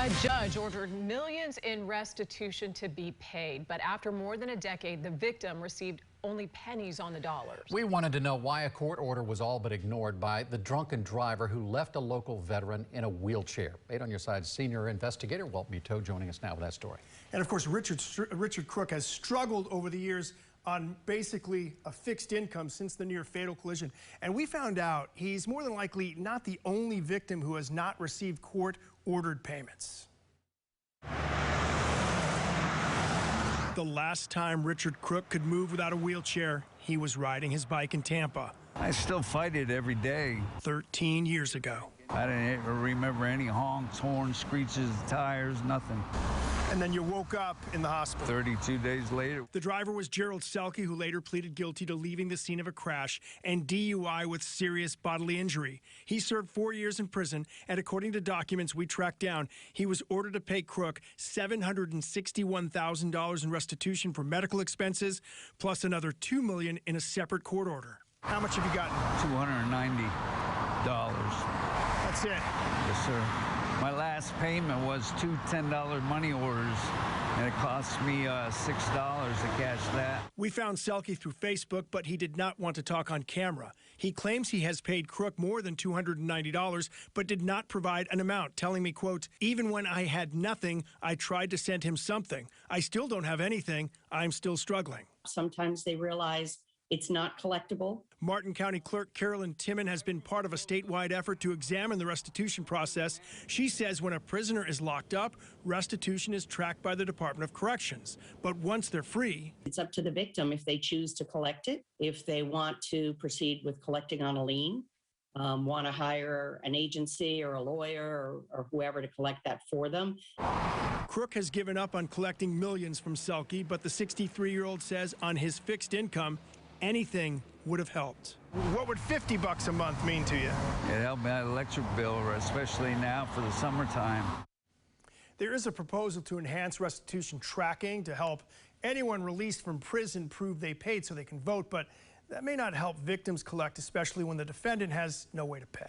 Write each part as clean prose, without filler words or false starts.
A judge ordered millions in restitution to be paid, but after more than a decade, the victim received only pennies on the dollars. We wanted to know why a court order was all but ignored by the drunken driver who left a local veteran in a wheelchair. 8 on your side senior investigator Walt Buteau joining us now with that story. And of course, Richard Crook has struggled over the years on basically a fixed income since the near fatal collision. And we found out he's more than likely not the only victim who has not received court-ordered payments. The last time Richard Crook could move without a wheelchair, he was riding his bike in Tampa. I still fight it every day. 13 years ago. I didn't remember any honks, horns, screeches, tires, nothing. And then you woke up in the hospital. 32 days later. The driver was Gerald Selke, who later pleaded guilty to leaving the scene of a crash and DUI with serious bodily injury. He served 4 years in prison, and according to documents we tracked down, he was ordered to pay Crook $761,000 in restitution for medical expenses, plus another $2 million in a separate court order. How much have you gotten? $290. That's it? Yes, sir. My last payment was 2 $10 money orders, and it cost me $6 to cash that. We found Selke through Facebook, but he did not want to talk on camera. He claims he has paid Crook more than $290, but did not provide an amount, telling me, quote, "Even when I had nothing, I tried to send him something. I still don't have anything. I'm still struggling." Sometimes they realize it's not collectible. Martin County Clerk Carolyn Timon has been part of a statewide effort to examine the restitution process. She says when a prisoner is locked up, restitution is tracked by the Department of Corrections. But once they're free, it's up to the victim if they choose to collect it, if they want to proceed with collecting on a lien, want to hire an agency or a lawyer or whoever to collect that for them. Crook has given up on collecting millions from Selke, but the 63-year-old says on his fixed income, anything would have helped. What would $50 a month mean to you? It helped my electric bill, especially now for the summertime. There is a proposal to enhance restitution tracking to help anyone released from prison prove they paid so they can vote, but that may not help victims collect, especially when the defendant has no way to pay.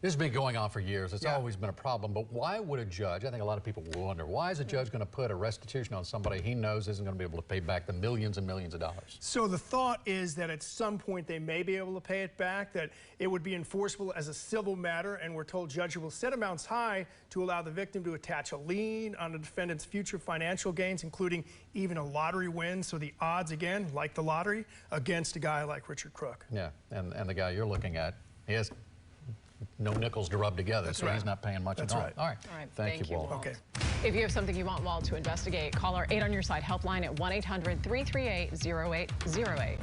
This has been going on for years. It's always been a problem, but why would a judge, I think a lot of people will wonder, why is a judge going to put a restitution on somebody he knows isn't going to be able to pay back the millions and millions of dollars? So the thought is that at some point they may be able to pay it back, that it would be enforceable as a civil matter, and we're told judges will set amounts high to allow the victim to attach a lien on the defendant's future financial gains, including even a lottery win. So the odds, again, like the lottery, against a guy like Richard Crook. Yeah, and the guy you're looking at, he has no nickels to rub together, so he's not paying much at all. Right. All right. Thank you, Walt. Okay. If you have something you want Walt to investigate, call our 8 on your side helpline at 1-800-338-0808.